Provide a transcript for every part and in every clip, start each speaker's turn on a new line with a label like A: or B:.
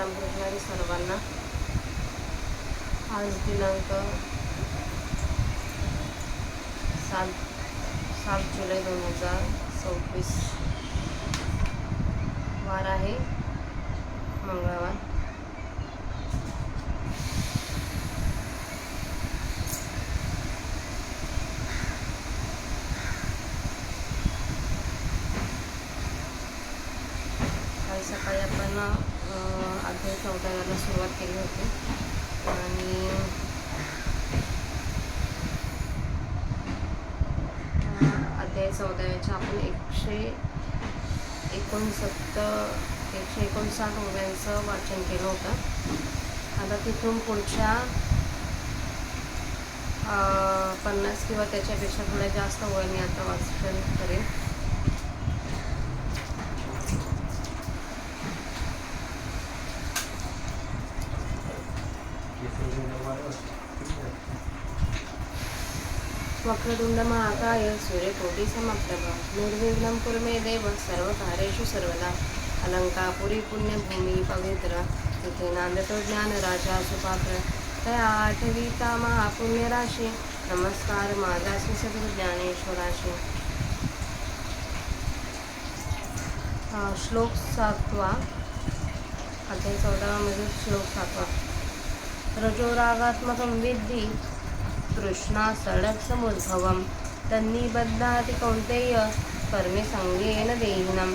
A: रामकृष्ण हरी सर्वांना। आज दिनांक 7 जुलै 2024, वार आहे मंगळवार। काल सकाळी आपण अध्याय 14 सुरुवात केली होती आणि अध्याय 14 आपण 159 ओव्यांचं वाचन केलं होतं। आता तिथून पुढच्या 50 किंवा त्याच्यापेक्षा थोड्या जास्त ओव्या मी आता वाचन करेन। वक्रतुंड महाकाय सूर्यकोटि समप्रभ निर्विघ्नं कुरु मे देव सर्वकार्येषु सर्वदा। अलंकापुरी पुण्यभूमी पवित्र तिथे नांदतो ज्ञानराजा सुपात्र। तया आठवीता महापुण्यराशी नमस्कार माझा श्री सद्गुरु ज्ञानेश्वराशी। श्लोक 7 अध्याय 14 मध्ये श्लोक 7। रजोरागात्मकं विद्धि तृष्णा सडक समुद्भवम तन्निबद्धाति कौंतेय कर्मे संगेन देहिनम।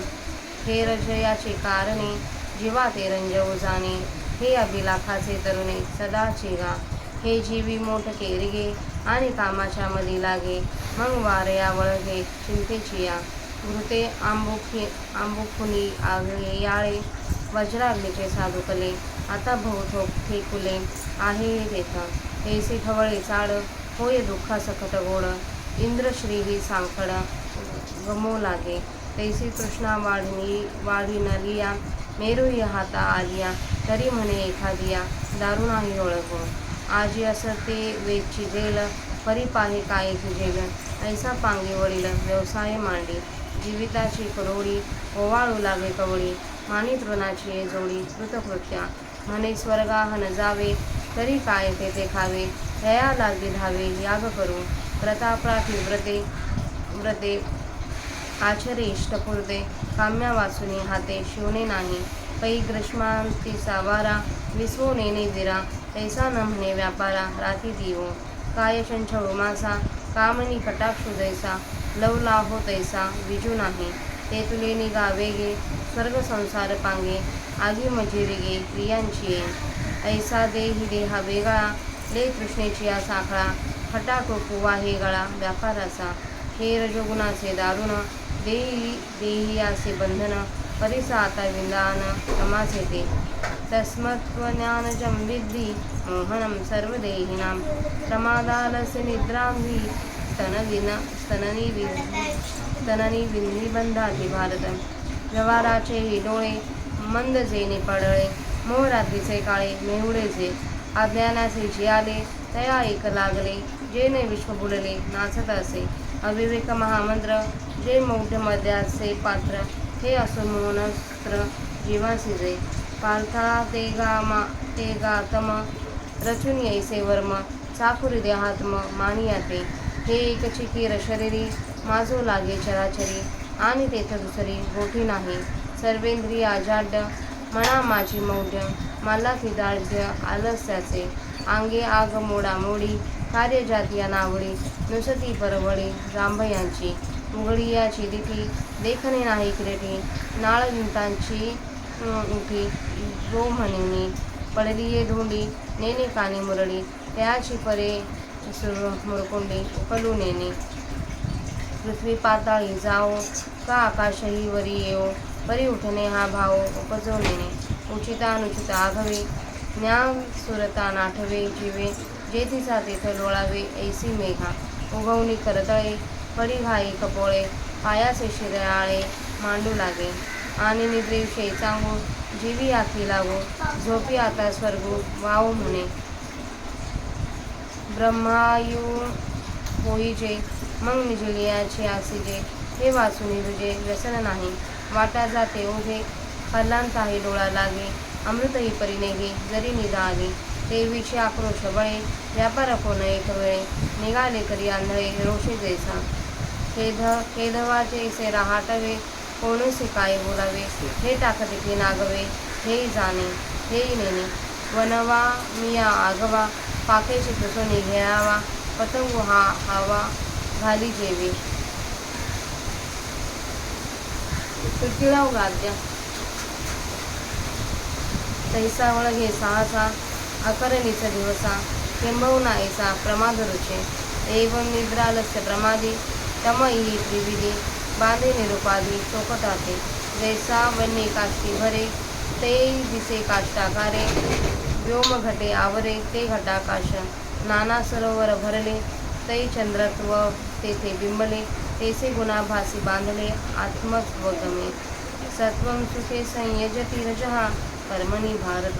A: हे रजयाचे कारणे जीवा ते रंजवू जाणे, हे अभिलाखाचे तरुणे सदाची गा। हे जीवी मोठ केरिगे आणि कामाच्या मधी लागे, मग वारया वळगे चिंतेची या। घृते आंबुखुनी आगळे याळे वज्राग्नीचे साधुकले, आता भोवठोक ठेकुले आहे हे तेथ। ऐसी खवळे चाड होय दुःखा सकट गोड, इंद्रश्री ही सांखड गमो लागे। तैसी तृष्णा वाढिनलिया मेरुही हाता आलिया, तरी म्हणे एखादिया दारू नाही ओळखो। आजी असते वेदची जेल परी पाहे काय तुझेल, ऐसा पांगी वडील व्यवसाय मांडी। जीविताची करोडी ओवाळू लागे कवडी, मानी तृणाची जोडी कृतकृत्या। म्हणे स्वर्गाहन जावे तरी काय ते खावे, दया लागली धावे याग करू। प्रतापराठी व्रते आचरे इष्टपुरते, काम्या वाचुनी हाते शिवणे नाही। पै ग्रीष्मांतीचा वारा विसवू नेणे विरा, तैसा न म्हणे व्यापारा राती दिवो। काय चंचळू माझा कामनी कटाक्षु जैसा, लवलाहो तैसा विजू नाही। ते तुले निगा वेगे स्वर्ग संसार पांगे, आगी मजिरिगे प्रियांची ये। ऐसा देही देहा वेगळा ले तृष्णेची या साखळा, खटाटोपू वाहे गळा व्यापाराचा। हे रजोगुणाचे दारुण देही याचे बंधन, परिसा आता विंदान तमाचे ते। तस्मत्त्वज्ञानजं विद्धि मोहनं सर्वदेहिनां, प्रमादालस्य निद्रांहि स्तननी विंधी बंधाती भारत। व्यवहाराचे ही डोळे मंद जेने पडळे, मोह रात्रीचे काळे मेहुडे जे। अज्ञानाचे जियाले तया एक लागले, जेने विश्व बुडले नाचत असे। अविवेक महामंत्र जे मौढ्य मद्याचे पात्र, हे असून मोहनस्त्र जीवासी जे। पार्था ते गातम रचून ऐसे वर्म, चाकुरी देहात्म मानिया ते। हे एकची कीर शरीरी माझू लागे चराचरी, आणि तेथ दुसरी गोठी नाही। सर्वेंद्रिया जाड्य मना माझी मौढ्य, मला ती दाढ्य आलस्याचे। अंगे आग मोडामोडी कार्य जातीया नावडी, नुसती परवडी जांभयांची। उघडी याची दिठी देखणे नाही किरटी, नाळविंतांची उठी जो म्हणिनी। पडलीये धोंडी नेने कानी मुरडी, त्याची परे मुरकुंडी उकलू नेने। पृथ्वी पाताळी जाओ का आकाशही वरी येओ, परी उठणे हा भाव उपजो नेणे। उचितानुचित आघवे ज्ञान सुरता नाठवे, जीवे जेथिसा तेथ लोळावे ऐसी मेघा। उगवणी करतळे परी घाई कपोळे, पायाचे शिराळे मांडू लागे। आणि निद्रेविषयी चांगू जीवी आखी लागो, झोपी आता स्वर्गू वाव म्हणे। ब्रह्मायू होईजे मग निजलियाचे आसीजे, हे वाचूनी तुझे व्यसन नाही। वाटा जाते ओघे कल्लांताही डोळा लागे, अमृतही परीने घे जरी निदाले, देवीचे आक्रोश बळे व्यापार कोण एक वेळे, निघाले करी आंधळे रोषे जैसा, केधवाचे से राहाटवे, कोणीसे काय बोलावे, हे टाकते की नागवे, हेही जाणे हेही नेणे, वनवा मिया आगवा, पाखेची तसोनी घेळावा, पतंगू हा हावा घाली जेवी, तुटकिळाव गाद्या तैसा वळघे साहसा, अकरणीच दिवसा, किंबहुना ऐसा प्रमाद रुचे, एवं निद्रालस्य प्रमादी, तमई त्रिविधी, बांधे निरुपाधी चोकटाते, जैसा वन्य काष्टी भरे, ते दिसे काष्टाकारे, व्योम घटे आवरे ते घटाकाश, नाना सरोवर भरले, तै चंद्रत्व तेथे बिंबले, तेसे गुणाभासी बांधले आत्मत्वगमे, सत्वं सुखे संयजति रजः कर्मणि भारत,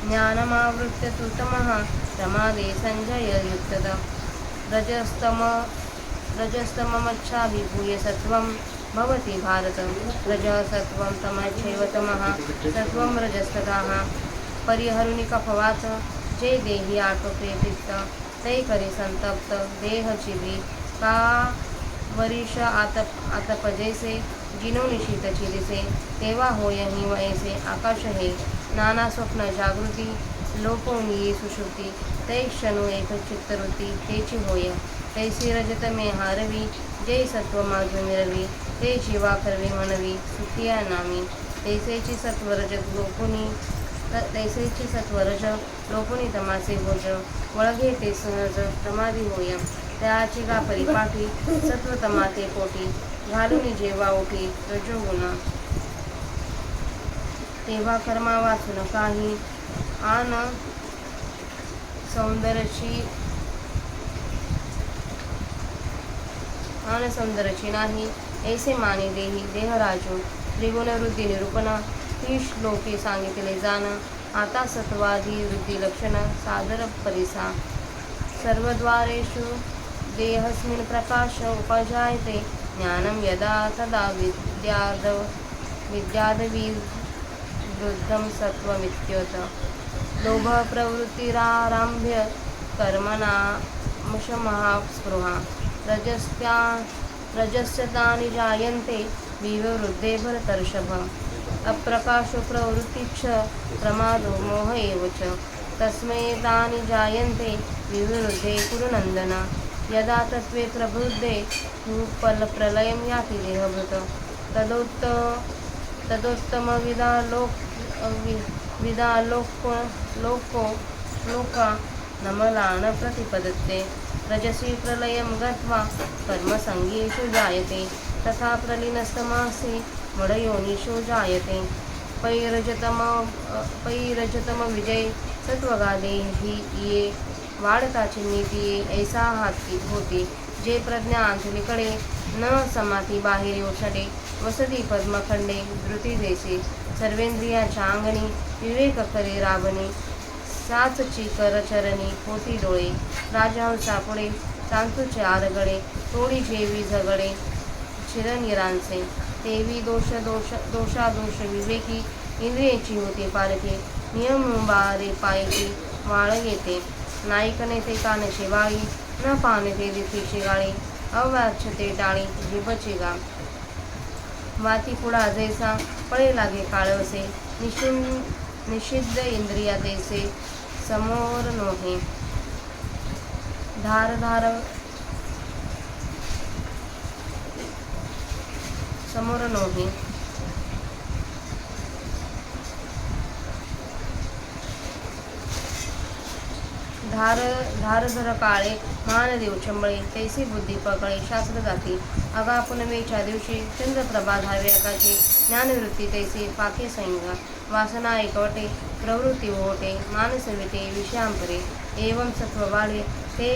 A: ज्ञानमावृत्य तु तमः प्रमादे संजय युक्तः, रजस्तममच्छाभिभूय सत्वं भवति भारत, रजः सत्वं तमश्चैव तमः सत्वं रजस्तथाः, परिहरुनि कफवात जे देही आटोपे पित्त, तै करी संतप्त देह चिरी, का वरिष आतप जैसे, जिनो निशित चिरिसे, तेव्हा होय हिम ऐसे आकाश हे, नाना स्वप्न जागृती, लोपोन ये सुश्रुती, तै क्षणु एक चित्तवृत्ती तेची होय, तैसी रजत मे हारवी, जय सत्व माझे मिरवी, ते जीवा करवी म्हणवी सुखिया नामी, तैसेची सत्वरज लोपुनी तमासे भोज, वळघे ते सहज प्रमादी होय, त्याची गा परिपाठी सत्व तमाते पोटी, घालून जेव्हा उठी रजोगुण, तेव्हा कर्मा वाचून काही, आन सौंदर्याची नाही, ऐसे माने देही देहराजू, त्रिगुण वृद्धी निरूपण, ही श्लोके सांगितले जाण, आता सत्वादी वृद्धी लक्षण सादर परिसा, सर्वद्वारेषु देहस्मिन् प्रकाश उपजायते, ज्ञानं यदा तदा विद्यादविवृद्धं सत्वमित्युत, लोभ प्रवृत्तिरारम्भ्य कर्मणामशमःस्पृहा, रजस्यतानि जायन्ते विवृद्धे भरतर्षभ, अप्रकाशो प्रवृत्तिच्छ प्रमादो मोह एव च, तस्मै तानि जायन्ते विवृद्धे कुरुनन्दन, यदा तत्त्वे प्रबुद्धे प्रलयं याति देहभृत, तदोत्तमविदालोका नमलान प्रतिपदते, रजसी प्रलयं गत्वा कर्मसङ्गेषु जायते, तथा प्रलीनस्तमासे मडयोनिषु जायते, पैरजतम विजय सत्वगादे ही ये, वाढताची नीती ऐसा हाती होती, जे प्रज्ञा अंतलीकडे न समाती बाहेर ओसडे, वसती पद्मखंडे धृती जैसे, सर्वेंद्रियाच्या अंगणी विवेक करे राबणे, साचची करचरणी होती डोळे, राजहंसापुढे चांतूचे आरगडे, तोडी जेवी झगडे चिरनिरांचे, तेवी दोषादोष विवेकी, इंद्रियेची होते पारखे, नियम बारे पायकी वाळ येते, नाईकने ते कानचे वाळी, न पाने ते दितीची गाळी, अवाच्छते टाळी जिभची गा, वाती पुढा जैसा पळे लागे काळवसे, निषिद्ध इंद्रिया तैसे समोर नोहे, धार समोर नोहे, धारधर काळे महानदेव चंबळे, तैसी बुद्धी पकळे शास्त्र जाती, अगा पुनमेच्या दिवशी चंद्रप्रभा धावे अगाची, ज्ञानवृत्ती तैसी पाके संगा, वासना एकवटे प्रवृत्ती ओटे, मानसविते विषयांपरे, एवं सत्व वाढे ते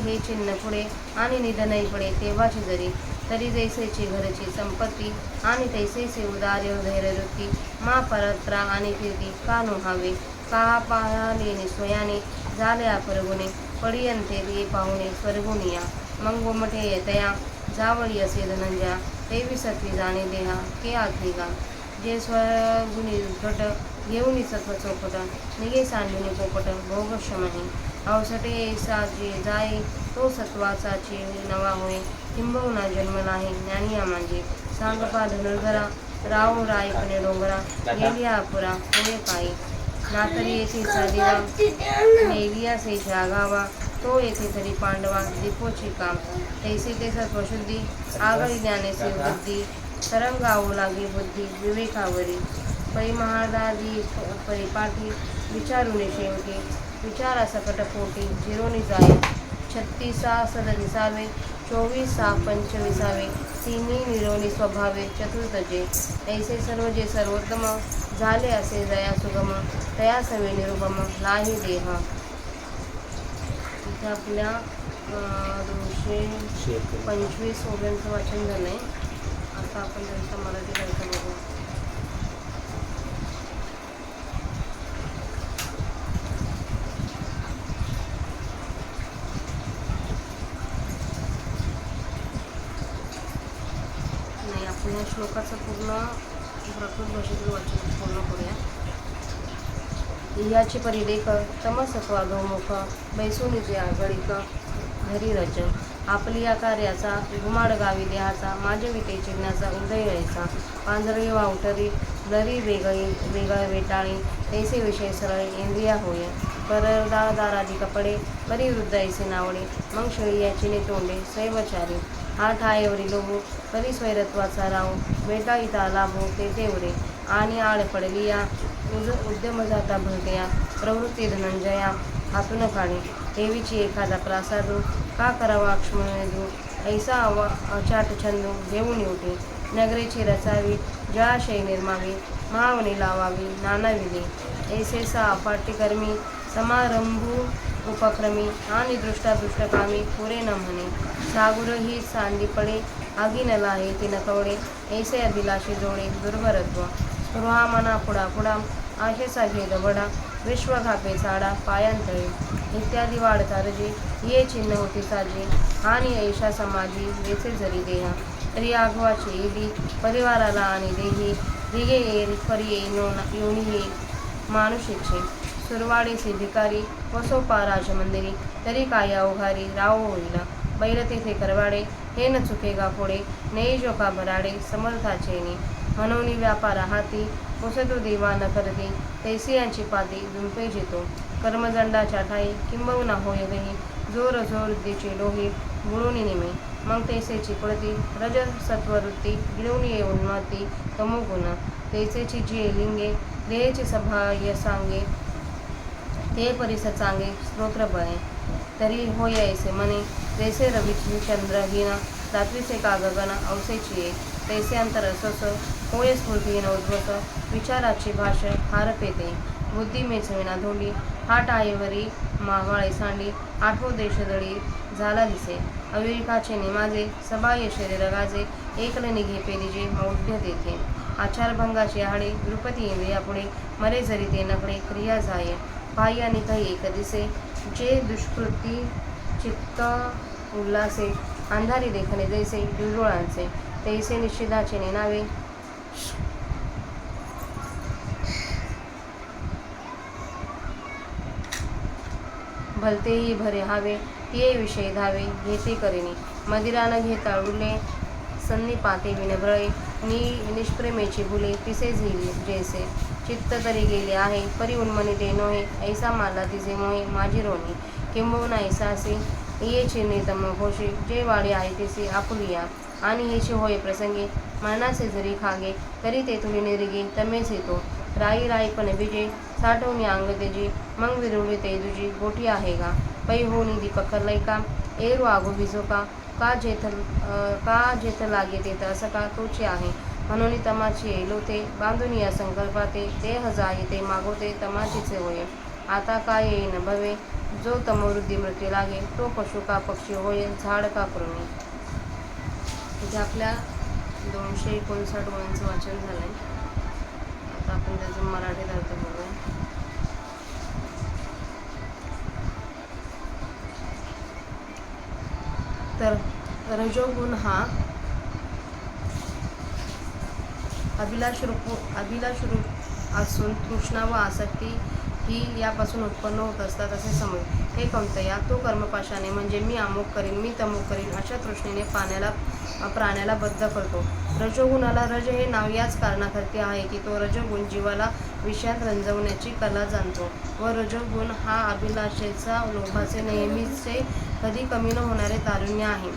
A: हे चिन्ह पुढे, आणि निधनही पडे तेव्हाची जरी, तरी जैसेची घरची संपत्ती, आणि तैसेचे उदार्य धैर्यवृत्ती, मा परत्रा आणि कीर्ती का नोहावे, का पाहाले स्वयाने झाल्या परगुणे, पडियंते ते पाहुणे स्वर्गुनिया, मग गोमटे येतया जावळी असे धनंजया, तेवी सत्वी जाणे देहा के आत्मिका, जे स्वगुणी घट घेऊन सत्व चौपट निघे सांडून पोपट भोगक्षमही अवसटे ऐसा जे जाय तो सत्वाचाची नवा होय किंबहुना जन्म नाही ज्ञानी माझे सांगपा धनुर्धरा राव रायपणे डोंगरा गेली अपुरा होय पायी नातरी येथे दिवा नेलिया से जागावा तो येथे तरी पांडवा दीपोची काम तैसे ते सत्वशुद्धी आगळी ज्ञानेसे बुद्धी तरंगावू लागे बुद्धी विवेकावरी पै महादादी परिपाठी विचारुने शेवटी विचारा सकट पोटी जिरोनी जाय 36 सदविसावे 24 पंचविसावे तिन्ही निरोनी स्वभावे चतुर्थजे ऐसे सर्व जे सर्वोत्तम झाले असे दया सुगम तया सवे निरुपम नाही देह. इथे आपल्या 225 ओव्यांचं वाचन झालं आहे. आता आपण त्यांचा मराठी अर्थ बघू. नाही, आपण या श्लोकाचं पूर्ण प्रकृत भाषेतील वाचन पूर्ण करूया. याची परिरेख तमसत्वाधोमुख बैसुनीचे आगळीक घरी रच आपली या कार्याचा घुमाड गावी देहाचा माझे विटे चिन्हाचा उदय यायचा पांजरे वावटरी दरी वेगळ वेटाळी तैसे विषय सरळ इंद्रिया होय करदारादी कपडे बरी वृद्ध ऐसे नावडे मग शेळी याची तोंडे सैवचारी हा ठायेवरी लोभू कधी स्वैरत्वाचा राव वेटाळीता लाभो ते तेवरे आणि आळ पडली या उद्यम जाता भलत्या प्रवृत्ती धनंजया हातून काढे देवीची एखादा प्रासादू का करावा अक्ष्मणू ऐसा अचाट छंदू घेऊन उठे नगरेची रचावी जळाशय निर्मावी महावनी लावावी नानाविले ऐसे सा अपाट्यकर्मी समारंभू उपक्रमी आणि दृष्टादृष्टकामी पुरे न म्हणे सागुर ही सांडी पडे आगी न लाहे ती न कवडे ऐसे अभिलाषी जोडे दुर्भरत्व स्पृहा मना पुढा पुढा आशेचा भेद बडा विश्व घापे चाडा पायांतळे इत्यादी वाढता रजे ये चिन्ह होती साजी आणि ऐशा समाजी वेचे जरी देहा तरी आघवाची येली परिवाराला आणि देही रिगे येईल परी योनी हे मानुषेचे सुरवाडीचे भिकारी वसोपा राजमंदिरी तरी काया उघारी राव होईल बैल तेथे करवाडे हे न चुके गा पुढे नेई जोका भराडे समर्थाचे नि म्हणून व्यापारा हाती पुसतो देवा न करते तैसे यांची पाती दुंपे जेतो कर्मदंडाच्या ठाई किंबहुना होय गही जोर जोर देचे लोही बुडून निमे मग तैसेची पडती रज सत्ववृत्ती गिळून ये उन्मती तमोगुण तैसेची जी लिंगे देहेची सभा य सांगे ते परिस चांगे स्तोत्र बळे तरी होय ऐसे मने तैसे रवीची चंद्रहीन रात्रीचे का गगन अवसेची ये तैसे अंतर असस होय स्फूर्तीहीन उद्वस विचाराची भाष हार पेते बुद्धी मेचविना धोंडी हा टाळेवरी मावाळे सांडी आठवो देशदळी झाला दिसे अविवेकाचे निमाजे सबाय शरीर गाजे एकल निघे पेरिजे मौढ्य तेथे आचारभंगाचे हाडे द्रुपती इंद्रिया पुढे मरे जरी ते नकडे क्रिया जाय पायी आणि काही एक दिसे जे दुष्कृती चित्त उल्हासे अंधारी देखणे जैसे डुडुळांचे तैसे निश्चिदाचे नेनावे भलतेही भरे हावे ते विषय धावे घेते करेनी मदिरा न घेता उरले सन्निपाते विनभ्रळे निष्प्रेमेची भुले तिसे झेली जैसे चित्त तरी गेले आहे परी उन्मनी ते नोहे ऐसा माला तिचे मोहे माझी रोणी किंबहुना ऐसा असे येचे निर्दम घोषे जे वाडे आहे तिचे आपुलिया आणि हेचे होय प्रसंगे मरणाचे जरी खागे तरी ते तुझे निरगे तमेच येतो राई राई पण विजे साठवणी अंग तेजी मग विरुळी ते तुझी गोठी आहे का पै होनी दीपक लैका एरू आगो भिजो का जेथ लागे तेथ असं का तोचे आहे म्हणून तमाची येलो ते बांधून या संकल्पाते देह जाये ते मागवते तमाचीचे होय आता काय येईन भवे जो तमवृद्धी मृत्यू लागे तो पशु का पक्षी होय झाड का कृमी. इथे आपल्या 259 ओळींचं वाचन झालंय. आता आपण त्याचं मराठीत अर्थ बघूया. तर रजोगुण हा असून तृष्णा व आसक्ती ही यापासून उत्पन्न होत असतात असे समज. हे कौंतया, तो कर्मपाशाने म्हणजे मी अमुक करीन, मी तमुक करीन अशा तृष्णेने प्राण्याला बद्ध करतो. रजोगुणाला रज हे नाव याच कारणाकरते आहे की तो रजोगुण जीवाला विषयात रंजवण्याची कला जाणतो व रजोगुण हा अभिलाषेचा, लोभाचे, नेहमीचे कधी कमी न होणारे तारुण्य आहे.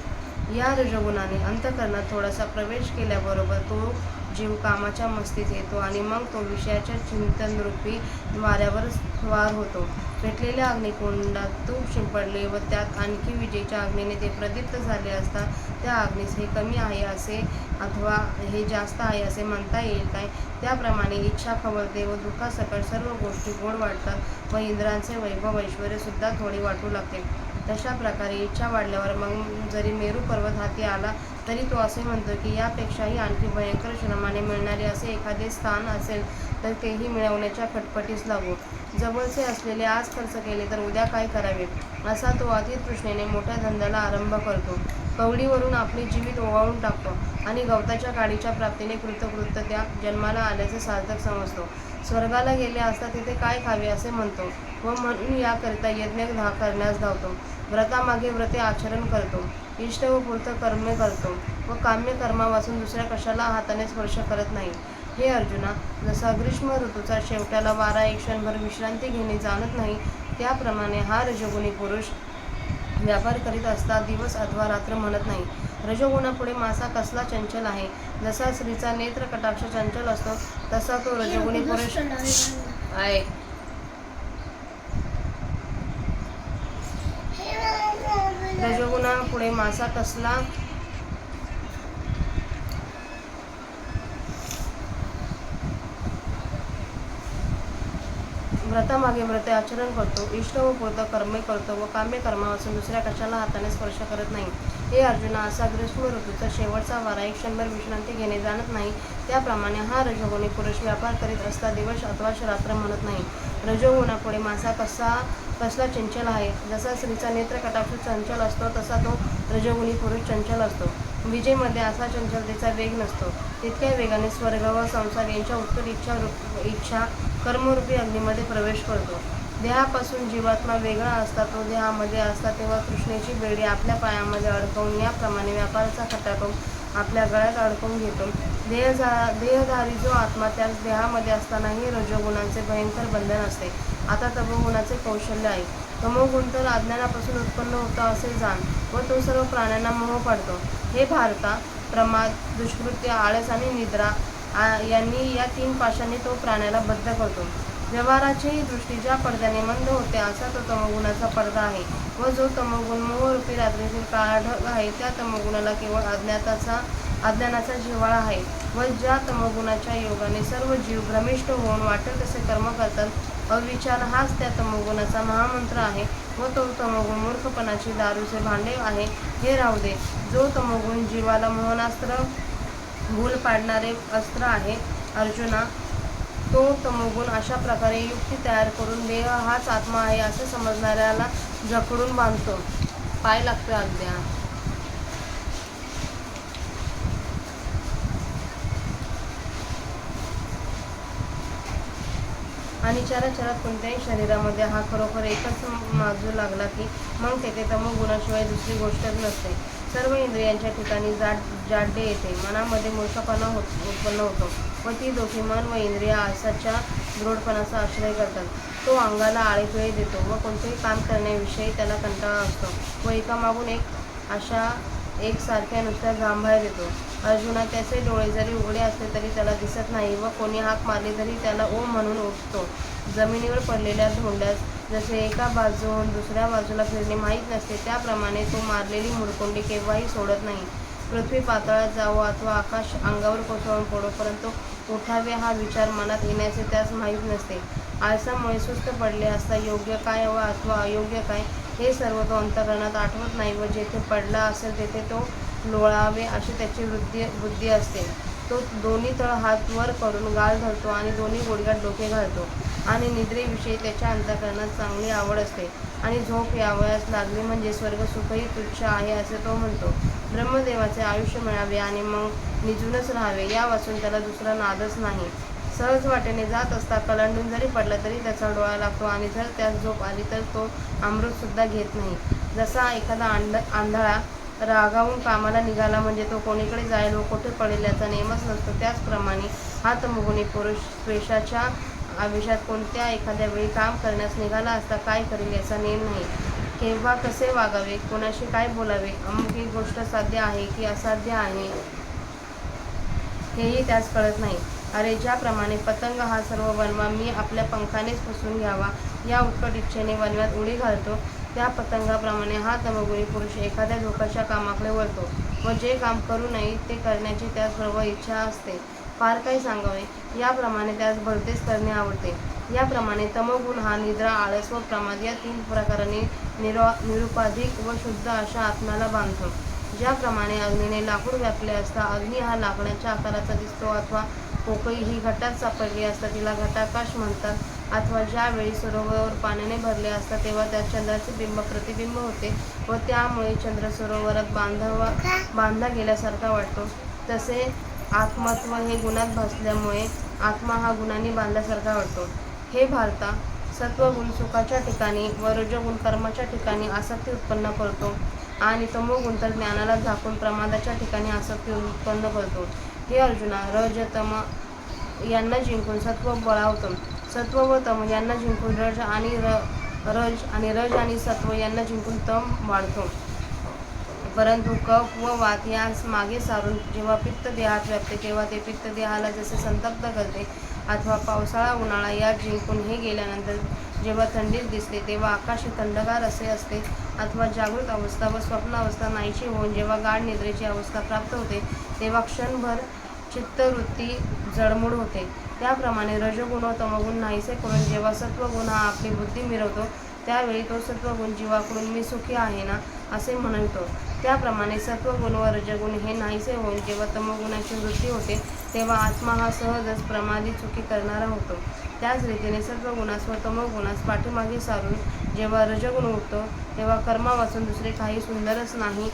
A: या रजोगुणाने अंतःकरणात थोडासा प्रवेश केल्याबरोबर तो जीव कामाच्या मस्तीत येतो आणि मग तो विषयाच्या चिंतनरूपी वाऱ्यावर स्वार होतो. पेटलेल्या अग्निकुंडात तूप शिंपडले व त्यात आणखी विजेच्या अग्नीने ते प्रदीप्त झाले असता त्या अग्नीस हे कमी आहे असे अथवा हे जास्त आहे असे म्हणता येईल काय? त्याप्रमाणे इच्छा खवळते व दुःखासकट सर्व गोष्टी गोड वाटतात व इंद्रांचे वैभव ऐश्वर्य सुद्धा थोडे वाटू लागते. तशा प्रकारे इच्छा वाढल्यावर मग जरी मेरू पर्वत हाती आला तरी तो असे म्हणतो की यापेक्षाही आणखी भयंकर श्रमाने मिळणारे असे एखादे स्थान असेल तर तेही मिळवण्याच्या खटपटीस लागू. जवळचे असलेले आज खर्च केले तर उद्या काय करावे असा तो अतितृष्णेने मोठ्या धंद्याला आरंभ करतो. कवडीवरून आपले जीवित ओवाळून टाकतो आणि गवताच्या काडीच्या प्राप्तीने कृतकृत्य त्या जन्माला आल्याचे सार्थक समजतो. स्वर्गाला गेले असता तिथे काय खावे असे म्हणतो व म्हणून याकरिता यज्ञ करण्यास धावतो. व्रतामागे व्रते आचरण करतो, इष्ट व पूर्त कर्मे करतो व काम्य कर्मापासून दुसऱ्या कशाला हाताने स्पर्श करत नाही. हे अर्जुना, जसा ग्रीष्म ऋतूचा शेवटाला वारा एक क्षणभर विश्रांती घेणे जाणत नाही त्याप्रमाणे हा रजोगुणी पुरुष व्यापार करीत असता दिवस अथवा रात्र म्हणत नाही. रजोगुणापुढे मासा कसला चंचल आहे. जसा स्त्रीचा नेत्र कटाक्ष चंचल असतो तसा तो रजोगुणी पुरुष आहे. रजोगुणापुढे मासा कसला व्रतामागे व्रते आचरण करतो, इष्ट व पूर्त कर्मे करतो व काम्य कर्मापासून दुसऱ्या कशाला हाताने स्पर्श करत नाही. हे अर्जुना, असा ग्रीष्म ऋतूचा शेवटचा वारा एक क्षणभर विश्रांती घेणे जाणत नाही त्याप्रमाणे हा रजोगुणी पुरुष व्यापार करीत असता दिवस अथवा रात्र म्हणत नाही. रजोगुणापुढे मासा कसला चंचल आहे. जसा स्त्रीचा नेत्र कटाक्ष चंचल असतो तसा तो रजोगुणी पुरुष चंचल असतो. विजेमध्ये असा चंचलतेचा वेग नसतो. तितक्या वेगाने स्वर्ग व संसार यांच्या उत्कट इच्छा कर्मरूपी अग्नीमध्ये प्रवेश करतो. देहापासून जीवात्मा वेगळा असता तो देहामध्ये असता तेव्हा तृष्णेची बेडी आपल्या पायामध्ये अडकवून याप्रमाणे व्यापाराचा खटाटोप आपल्या गळ्यात अडकवून घेतो. देहधारी जो आत्मा त्याच देहामध्ये असतानाही रजोगुणांचे भयंकर बंधन असते. आता तमोगुणाचे कौशल्य आहे. तमोगुण तर अज्ञानापासून उत्पन्न होता असे जाण व तो सर्व प्राण्यांना मोह पाडतो. हे भारता, प्रमाद, दुष्कृत्य, आळस आणि निद्रा यांनी या 3 पाशांनी तो प्राण्याला बद्ध करतो. व्यवहाराचीही दृष्टी ज्या पडद्याने मंद होते असा तो तमोगुणाचा पडदा आहे व जो तमोगुण मोहरूपी रात्रीतील काळा ढग आहे त्या तमोगुणाला केवळ अज्ञानाचा जिव्हाळा आहे व ज्या तमोगुणाच्या योगाने सर्व जीव भ्रमिष्ट होऊन वाटेल तसे कर्म करतात. अविचार हाच त्या तमोगुणाचा महामंत्र आहे व तो तमोगुण मूर्खपणाची दारूचे भांडे आहे. हे राहू दे. जो तमोगुण जीवाला मोहनास्त्र भूल पाडणारे अस्त्र आहे. अर्जुना, तो तमोगुण अशा प्रकारे युक्ती तयार करून देह हाच आत्मा आहे असे समजणाऱ्याला जखडून बांधतो. पाय लागतोय अद्या. आणि चराचरात कोणत्याही शरीरामध्ये हा खरोखर एकच माजू लागला की मग तेथे तमोगुणाशिवाय दुसरी गोष्टच नसते. सर्व इंद्रियांच्या ठिकाणी जाड्य येते. मनामध्ये मूर्खपणा उत्पन्न होतो व ती दोषी मन व इंद्रिय आळसाच्या दृढपणाचा आश्रय करतात. तो अंगाला आळेतुळे देतो व कोणतेही काम करण्याविषयी त्याला कंटाळा असतो व एकामागून एक अशा एकसारख्या नुसत्या जांभया देतो. अर्जुना, त्याचे डोळे जरी उघडे असले तरी त्याला दिसत नाही व कोणी हाक मारली तरी त्याला ओ म्हणून उठतो. जमिनीवर पडलेल्या धोंड्यास जसे एका बाजूहून दुसऱ्या बाजूला फिरणे माहीत नसते त्याप्रमाणे तो मारलेली मुरकुंडी केव्हाही सोडत नाही. पृथ्वी पाताळात जावो अथवा आकाश अंगावर कोसळून पडो परंतु उठावे हा विचार मनात येण्याचे त्यास माहीत नसते. आळसामुळे सुस्त पडले असता योग्य काय व अथवा अयोग्य काय हे सर्व तो अंतःकरणात आठवत नाही व जेथे पडला असेल तेथे तो लोळावे अशी त्याची बुद्धी असते. तो दोन्ही तळ हात वर करून गाल धरतो आणि दोन्ही गुडघ्यात डोके घालतो आणि निद्रेविषयी त्याच्या अंतःकरणात चांगली आवड असते आणि झोप यावयास लागली म्हणजे स्वर्ग सुखही तुच्छ आहे असे तो म्हणतो. ब्रह्मदेवाचे आयुष्य मिळावे आणि मग निजूनच राहावे यावाचून त्याला दुसरा नादच नाही. सहज वाटेने जात असता कलांडून जरी पडला तरी त्याचा डोळा लागतो आणि जर त्यास झोप आली तर तो अमृतसुद्धा घेत नाही. जसा एखादा आंधळा रागावून कामाला निघाला म्हणजे तो कोणीकडे जाईल व कुठे पडेल याचा नेमच नसतो, त्याचप्रमाणे हा तमोगुणी पुरुष द्वेषाच्या आवेशात कोणत्या एखाद्या वेळी काम करण्यास निघाला असता काय करेल याचा नेम नाही. केव्हा कसे वागावे, कोणाशी काय बोलावे, अमुक ही गोष्ट साध्य आहे की असाध्य आहे हेही त्यास कळत नाही. अरे, ज्याप्रमाणे पतंग हा सर्व वनवा मी आपल्या पंखानेच फसवून घ्यावा या उत्कट इच्छेने वनव्यात उडी घालतो, त्या पतंगाप्रमाणे हा तमोगुणी पुरुष एखाद्या धोक्याच्या कामाकडे वळतो व जे काम करू नये ते करण्याची त्यास प्रबळ इच्छा असते. फार काही सांगावे, याप्रमाणे त्यास भलतेच करणे आवडते. याप्रमाणे तमोगुण हा निद्रा, आळस व प्रमाद या 3 प्रकारांनी निरुपाधिक व शुद्ध अशा आत्म्याला बांधतो. ज्याप्रमाणे अग्नीने लाकूड व्यापले असता अग्नी हा लाकडाच्या आकाराचा दिसतो, अथवा पोकळी ही घटात सापडली असता तिला घटाकाश म्हणतात, अथवा ज्यावेळी सरोवर पाण्याने भरले असता तेव्हा त्यात चंद्राचे बिंब प्रतिबिंब होते व त्यामुळे चंद्र सरोवरात बांधला गेल्यासारखा वाटतो, तसे आत्मत्व हे गुणात भासल्यामुळे आत्मा हा गुणांनी बांधल्यासारखा वाटतो. हे भारता, सत्वगुण सुखाच्या ठिकाणी व रजोगुण कर्माच्या ठिकाणी आसक्ती उत्पन्न करतो आणि तमोगुण तर ज्ञानाला झाकून प्रमादाच्या ठिकाणी आसक्ती उत्पन्न करतो. हे अर्जुना, रज तम यांना जिंकून सत्व बळावतं, सत्व व तम यांना जिंकून रज आणि रज आणि सत्व यांना जिंकून तम वाढतो. परंतु कफ व वात यास मागे सारून जेव्हा पित्त देहात व्यापते तेव्हा ते पित्त देहाला जसे संतप्त करते, अथवा पावसाळा उन्हाळा या जिंकून हे गेल्यानंतर जेव्हा थंडीच दिसते तेव्हा आकाश थंडगार असे असते, अथवा जागृत अवस्था व स्वप्नावस्था नाहीशी होऊन जेव्हा गाढ निद्रेची अवस्था प्राप्त होते तेव्हा क्षणभर चित्तवृत्ती जडमूड होते. त्याप्रमाणे रजोगुण व तमोगुण नाहीसे करून जेव्हा सत्वगुण हा आपली बुद्धी मिरवतो त्यावेळी तो सत्वगुण जीवाकडून मी सुखी आहे ना असे म्हणतो. त्याप्रमाणे सत्वगुण व रजगुण हे नाहीसे होऊन जेव्हा तमोगुणाची वृत्ती होते तेव्हा आत्मा हा सहजच प्रमादी चुकी करणारा होतो. त्याच रीतीने सत्वगुणास व तमोगुणास पाठीमागे सारून जेव्हा रजगुण उठतो तेव्हा कर्मावाचून दुसरे काही सुंदरच नाही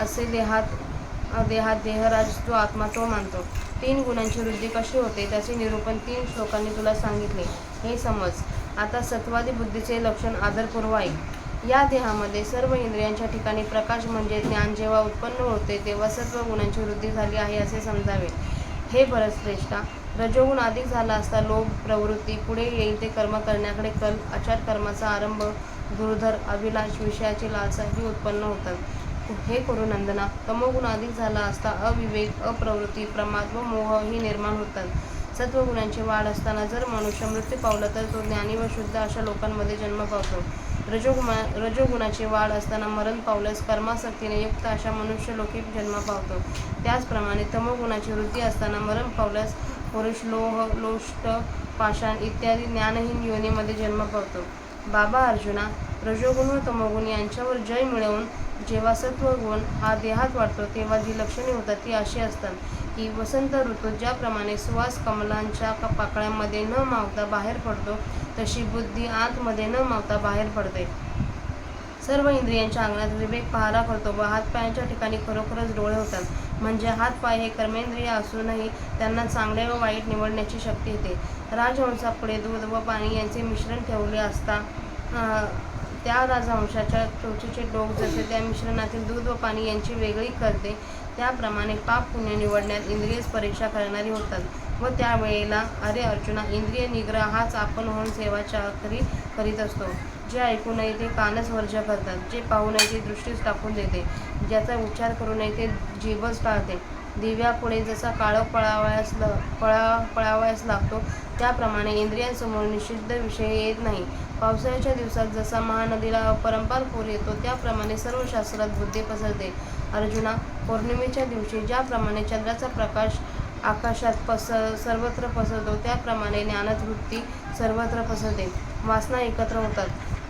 A: असे देहात देहराज जो आत्मा तो मानतो. 3 गुणांची वृद्धी कशी होते त्याचे निरूपण 3 श्लोकांनी तुला सांगितले, हे समज. आता सत्वादी बुद्धीचे लक्षण आदरपूर्वक ऐक. या देहामध्ये सर्व इंद्रियांच्या ठिकाणी प्रकाश म्हणजे ज्ञान जेव्हा उत्पन्न होते तेव्हा सत्व गुणांची वृद्धी झाली आहे असे समजावे. हे भरतश्रेष्ठा, रजोगुण अधिक झाला असता लोभ प्रवृत्ती, पुढे येईल ते कर्म करण्याकडे कल, आचार कर्माचा आरंभ, दुर्धर अभिलाष, विषयाची लालसा ही उत्पन्न होतात. हे करू नंदना, तमोगुण अधिक झाला असता अविवेक, अप्रवृत्ती, प्रमाद व मोह ही निर्माण होतात. सत्वगुणांची वाढ असताना जर मनुष्य मृत्यू पावला तर तो ज्ञानी व शुद्ध अशा लोकांमध्ये जन्म पावतो. रजोगुणाची वाढ असताना मरण पावल्यास कर्मासक्तीने युक्त अशा मनुष्यलोकी जन्म पावतो. त्याचप्रमाणे तमोगुणाची वृद्धी असताना मरण पावल्यास पुरुष लोह, लोष्ट, पाषाण इत्यादी ज्ञानहीन योनीमध्ये जन्म पावतो. बाबा अर्जुना, रजोगुण व तमोगुण यांच्यावर जय मिळवून जेव्हा सत्वगुण हा देहात वाढतो तेव्हा जी लक्षणे होतात ती अशी असतात की वसंत ऋतूत ज्याप्रमाणे सुवास कमलांच्या पाकळ्यांमध्ये न मावता बाहेर पडतो तशी बुद्धी आतमध्ये न मावता बाहेर पडते. सर्व इंद्रियांच्या अंगणात विवेक पहारा करतो व हातपायांच्या ठिकाणी खरोखरच डोळे होतात. म्हणजे हातपाय हे कर्मेंद्रिय असूनही त्यांना चांगले व वाईट निवडण्याची शक्ती येते. राजहंसापुढे दूध व पाणी यांचे मिश्रण ठेवले असता त्या राजहंसाच्या चोचीचे डोक जसे त्या मिश्रणातील दूध व पाणी यांची वेगळी करते, त्याप्रमाणे पाप पुण्य निवडण्यात इंद्रियच परीक्षा करणारी होतात व त्यावेळेला अरे अर्जुना, इंद्रिय निग्रह हाच आपण होऊन सेवाचाकरी करीत असतो. जे ऐकू नये ते कानच वर्ज्य करतात, जे पाहू नये ते दृष्टीच टाकून देते, ज्याचा उच्चार करू नये ते जीभच टाळते. दिव्यापुढे जसा काळोख पळावयास लागतो त्याप्रमाणे इंद्रियांसमोर निषिद्ध विषय येत नाही. पावसाळ्याच्या दिवसात जसा महानदीला अपरंपार पूर येतो त्याप्रमाणे सर्व शास्त्रात बुद्धी पसरते. अर्जुना, पौर्णिमेच्या दिवशी ज्याप्रमाणे चंद्राचा प्रकाश आकाशात सर्वत्र पसरतो त्याप्रमाणे ज्ञानवृत्ती सर्वत्र पसरते. वासना एकत्र होतात.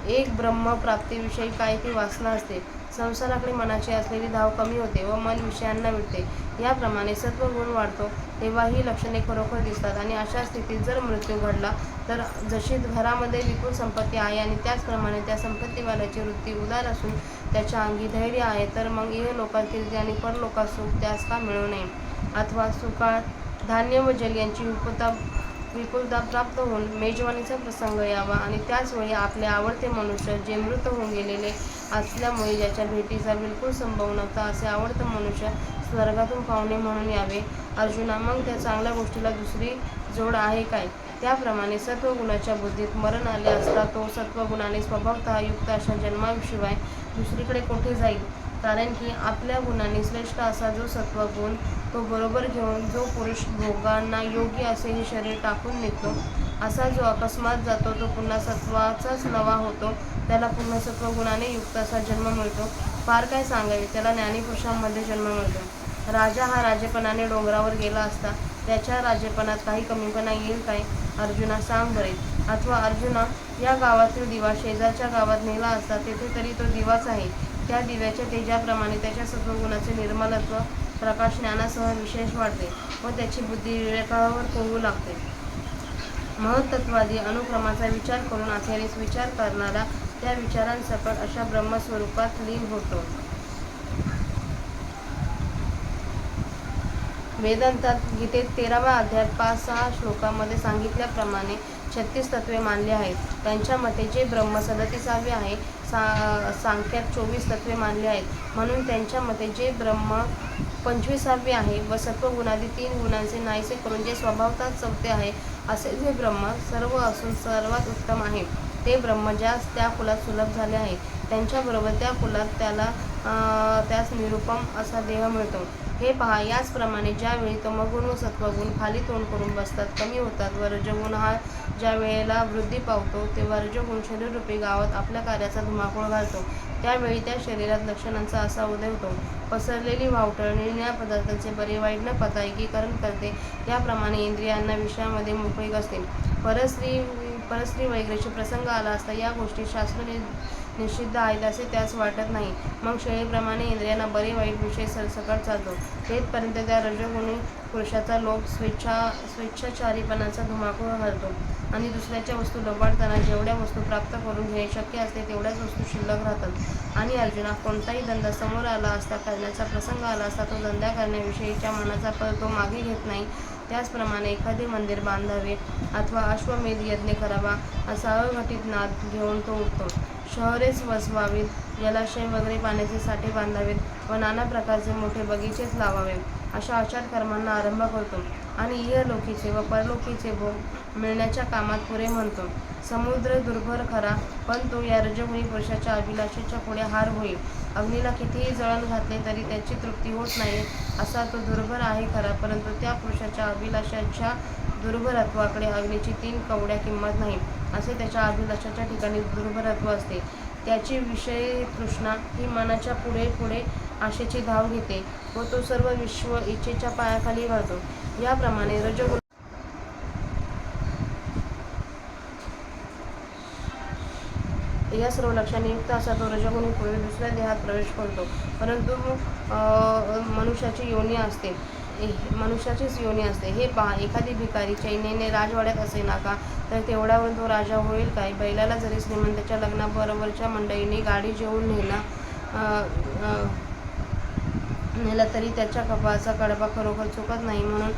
A: एक ब्रह्मप्राप्तीविषयी काय ती वासना असते. संसाराकडे मनाची असलेली धाव कमी होते व मन विषयांना विटते. याप्रमाणे सत्वगुण वाढतो तेव्हा ही लक्षणे खरोखर दिसतात आणि अशा स्थितीत जर मृत्यू घडला तर जशी घरामध्ये विपुल संपत्ती आहे आणि त्याचप्रमाणे त्या संपत्तीवाल्याची वृत्ती उदार असून त्याच्या अंगी धैर्य आहे तर मग इहलोकात कीर्ती आणि परलोकात सुख त्यास का मिळू नये. अथवा सुकाळ धान्य व जल यांची विपुलता प्राप्त होऊन मेजवानीचा प्रसंग यावा आणि त्याचवेळी आपले आवडते मनुष्य जे मृत होऊन गेलेले असल्यामुळे ज्याच्या भेटीचा बिलकुल संभव नव्हता असे आवडतं मनुष्य स्वर्गातून पाहुणे म्हणून यावे. अर्जुना, मग त्या चांगल्या गोष्टीला दुसरी जोड आहे काय? त्याप्रमाणे सत्वगुणाच्या बुद्धीत मरण आले असता तो सत्वगुणाने स्वभावतः युक्त अशा जन्माशिवाय दुसरीकडे कोठे जाईल? कारण की आपल्या गुणांनी श्रेष्ठ असा जो सत्वगुण तो बरोबर घेऊन जो पुरुष भोगांना योग्य असे हे शरीर टाकून निघतो, असा जो अकस्मात जातो तो पुन्हा सत्वाचाच नवा होतो, त्याला पुन्हा सत्वगुणाने युक्त असा जन्म मिळतो. फार काय सांगावे, त्याला ज्ञानीपुरुषांमध्ये जन्म मिळतो. राजा हा राजेपणाने डोंगरावर गेला असता त्याच्या राजेपणात काही कमीपणा येईल काय? अर्जुना, सांग बरे. अथवा अर्जुना, या गावातील दिवा शेजारच्या गावात नेला असता तेथे तरी तो दिवाच आहे. त्या दिव्याच्या तेजाप्रमाणे त्याच्या सत्वगुणाचे निर्मलत्व प्रकाश ज्ञानासह विशेष वाढते व त्याची बुद्धी विवेकावर पोहू लागते. महत्त्वादी अनुक्रमाचा विचार करून अखेरीस विचार करणारा त्या विचारांसकट अशा ब्रह्मस्वरूपात लीन होतो. वेदांतात गीतेत 13व्या अध्यायात 5-6 श्लोकांमध्ये सांगितल्याप्रमाणे 36 तत्वे मानली आहेत. त्यांच्या मते जे ब्रह्म 37वे आहे, सांख्यात 24 तत्वे मानली आहेत. म्हणून त्यांच्या मते जे ब्रह्म 25वे आहे व सत्वगुणादी 3 गुणांचे नाहीसे करून जे स्वभावतः 4थे आहे, असे जे ब्रह्म सर्व असून सर्वात उत्तम आहे, ते ब्रह्म ज्यास त्या कुलात सुलभ झाले आहे, त्यांच्याबरोबर त्या कुलात त्यास निरुपम असा देह मिळतो. हे पहा, याचप्रमाणे ज्यावेळी तमोगुण व सत्वगुण खाली तोंड करून बसतात, कमी होतात व रजगुण हा ज्या वेळेला वृद्धी पावतो, तेव्हा रजगुण शरीररूपी गावात आपल्या कार्याचा धुमाकूळ घालतो. त्यावेळी त्या शरीरात लक्षणांचा असा उदय होतो. पसरलेली वावटळ निळनिळ्या पदार्थांचे बरे वाईट न पाहता एकीकरण करते. त्याप्रमाणे इंद्रियांना विषयामध्ये मोकळीक असते. परस्त्री वैग्रेची प्रसंग आला असता या गोष्टी शास्त्र निषिद्ध आहेत असे त्यास वाटत नाही. मग शेळीप्रमाणे इंद्रियांना बरे वाईट विषय सरसकट चालतो. तेथपर्यंत त्या रजोगुणी पुरुषाचा लोभ स्वेच्छाचारीपणाचा धुमाकूळ घालतो आणि दुसऱ्याच्या वस्तू लबाडताना जेवढ्या वस्तू प्राप्त करून घेणे शक्य असते तेवढ्याच वस्तू शिल्लक राहतात. आणि अर्जुना, कोणताही धंदा समोर आला असता, करण्याचा प्रसंग आला असता, तो धंदा करण्याविषयीच्या मनाचा पळ तो मागे घेत नाही. त्याचप्रमाणे एखादे मंदिर बांधावे अथवा अश्वमेध यज्ञ करावा असा अघटित नाद घेऊन तो उठतो. शहरेच वसवावीत, जलाशय वगैरे पाण्याचे साठे बांधावेत व नाना प्रकारचे मोठे बगीचेच लावावे अशा आचार कर्मांना आरंभ करतो आणि इहलोकीचे व परलोकीचे भोग मिळण्याच्या कामात पुरे म्हणतो. समुद्र दुर्भर खरा, पण तो या रजगुणी पुरुषाच्या अभिलाषेच्या पुढे हार होईल. अग्नीला कितीही जळण घातले तरी त्याची तृप्ती होत नाही असा तो दुर्भर आहे खरा, परंतु त्या पुरुषाच्या अभिलाषाच्या दुर्भरत्वाकडे अग्नीची 3 कवड्या किंमत नाही, असे त्याच्या अभिलाषाच्या ठिकाणी दुर्भरत्व असते. त्याची विषय तृष्णा ही मनाच्या पुढे पुढे आशेची धाव घेते व तो सर्व विश्व इच्छेच्या पायाखाली घालतो. याप्रमाणे रजोगुण या सर्व लक्षणांनी युक्त असा तो रजोगुणी पुरुष दुसऱ्या देहात प्रवेश करतो. परंतु मनुष्याचीच योनी असते. हे पहा, एखादी भिकारी चैनीने राजवाड्यात असे नाका तर तेवढ्यावर तो राजा होईल काय? बैलाला जरी श्रीमंताच्या लग्नाबरोबरच्या मंडळींनी गाडी जेवून नेला तरी त्याच्या कपाळाचा कडबा खरोखर चुकत नाही. म्हणून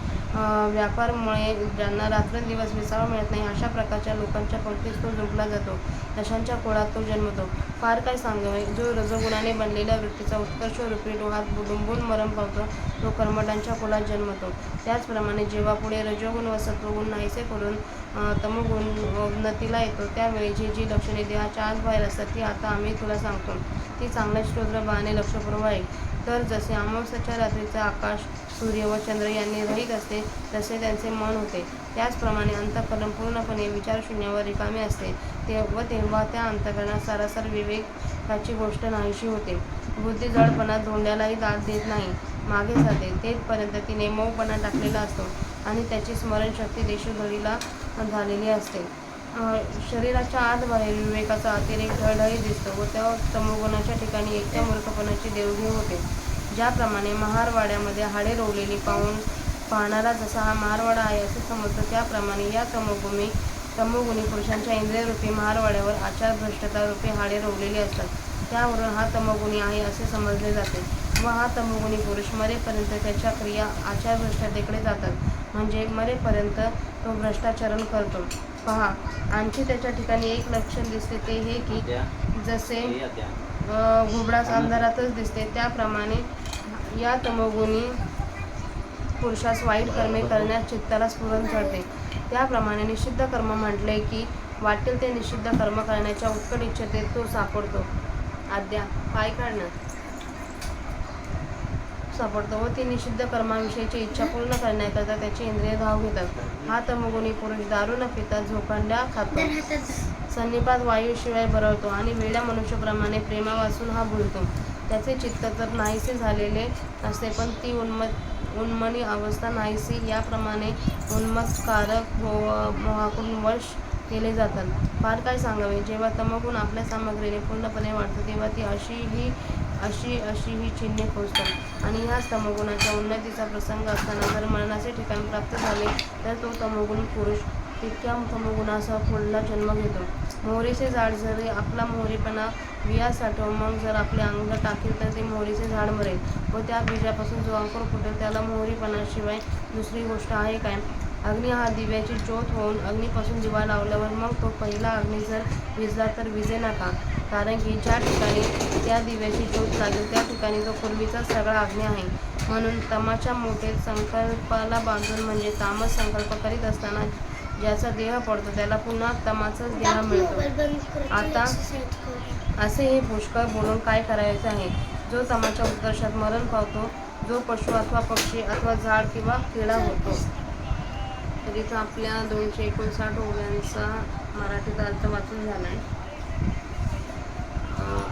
A: व्यापारामुळे ज्यांना रात्रंदिवस विसावा मिळत नाही अशा प्रकारच्या लोकांच्या पंक्तीत तो जुंपला जातो. दशांच्या कुळात तो जन्मतो. फार काय सांगावे, जो रजोगुणाने बनलेल्या वृत्तीचा उत्कर्ष रूपी डोहात बुडून मरण पावतो तो कर्मठांच्या कुळात जन्मतो. त्याचप्रमाणे जेव्हा पुढे रजोगुण व सत्वगुण नाहीसे करून तमोगुण उन्नतीला येतो, त्यावेळी जी लक्षणे देहाच्या आत बाहेर असतात ती आता आम्ही तुला सांगतो. ती चांगल्या श्रोत्रबाळाने लक्षपूर्वक ऐक. तर जसे अमावास्येच्या रात्रीचा आकाश सूर्य व चंद्र यांनी रहित असते तसे त्यांचे मन होते, त्याचप्रमाणे अंतःकरण पूर्णपणे विचारशून्यावर रिकामे असते तेव्हा त्या अंतःकरणात सारासार विवेकाची गोष्ट नाहीशी होते. बुद्धी जडपणात धोंड्यालाही दाद देत नाही, मागे जाते. तेथपर्यंत तिने मौपणा टाकलेला असतो आणि त्याची स्मरणशक्ती देशोधडीला झालेली असते. शरीराच्या आत बाहेर विवेकाचा अतिरेक ढळढळीत दिसतो व त्या तमोगुणाच्या ठिकाणी एकट्या मूर्खपणाची देवघेव होते. ज्याप्रमाणे महारवाड्यामध्ये हाडे रोवलेली पाहणारा जसा हा महारवाडा आहे असे समजतो, त्याप्रमाणे या तमोगुणी पुरुषांच्या इंद्रियरूपी महारवाड्यावर आचारभ्रष्टता-रूपी हाडे रोवलेली असतात. त्यावरून हा तमोगुणी आहे असे समजले जाते व हा तमोगुणी पुरुष मरेपर्यंत त्याच्या क्रिया आचारभ्रष्टतेकडे जातात. म्हणजे मरेपर्यंत तो भ्रष्टाचरण करतो. पहा, आणखी त्याच्या ठिकाणी एक लक्षण दिसते, ते हे की जसे घुबडास अंधारातच दिसते, त्याप्रमाणे या तमोगुणी पुरुषास वाईट कर्मे करण्यास चित्ताला स्फुरण चढते. त्याप्रमाणे निषिद्ध कर्म म्हटले की वाटेल ते निषिद्ध कर्म करण्याच्या उत्कट इच्छेत तो सापडतो. पाय काढणं सापडतो व ती निषिद्ध कर्माविषयीची इच्छा पूर्ण करण्याकरता त्याची इंद्रिय धाव घेतात. हा तमोगुणी पुरुष दारू न पिता झोकांड्या खातो, सन्निपात वायूशिवाय बरळतो आणि वेड्या मनुष्याप्रमाणे प्रेमावाचून हा भुलतो. त्याचे चित्त तर नाहीसे झालेले असते, पण ती उन्मनी अवस्था नाहीसी याप्रमाणे उन्मत्तकारक मोहाकडून वश केले जातात. फार काय सांगावे, जेव्हा तमोगुण आपल्या सामग्रीने पूर्णपणे वाढतो तेव्हा ती अशी ही चिन्हे पोचतात. आणि ह्याच तमोगुणाच्या उन्नतीचा प्रसंग असताना जर मरणाचे ठिकाण प्राप्त झाले तर तो तमोगुणी पुरुष तितक्या तमोगुणासह पुढला जन्म घेतो. मोहरीचे झाड जरी आपला मोहरीपणा बिया साठवून मग जर आपले अंग टाकेल तर ते मोहरीचे झाड मरेल व त्या बीजापासून जो अंकुर फुटेल त्याला मोहरीपणाशिवाय दुसरी गोष्ट आहे काय? अग्नी हा दिव्याची ज्योत होऊन अग्नीपासून दिवा लावल्यावर मग तो पहिला अग्नी जर विझला तर विझेना का? कारण की ज्या ठिकाणी त्या दिव्याची ज्योत लागेल त्या ठिकाणी तो पूर्वीचा सगळा अग्नी आहे. म्हणून तमाच्या मोठे संकल्पाला बांधून म्हणजे तामस संकल्प करीत असताना ज्याचा देह पडतो त्याला पुन्हा तमाचाच देह मिळतो. आता असे हे पुष्कळ बोलून काय करायचे आहे? जो तमाच्या उत्कर्षात मरण पावतो, जो पशु अथवा पक्षी अथवा झाड किंवा किडा होतो. तर इथं आपल्या 259 ओव्यांचा मराठीत अर्थ वाचून झाला आहे.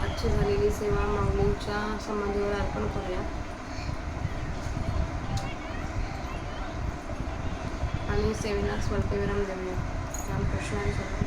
A: आजची झालेली सेवा माऊलींच्या समाधीवर अर्पण करूया आणि सेवेला स्वल्पविराम देऊया. रामकृष्ण हरी.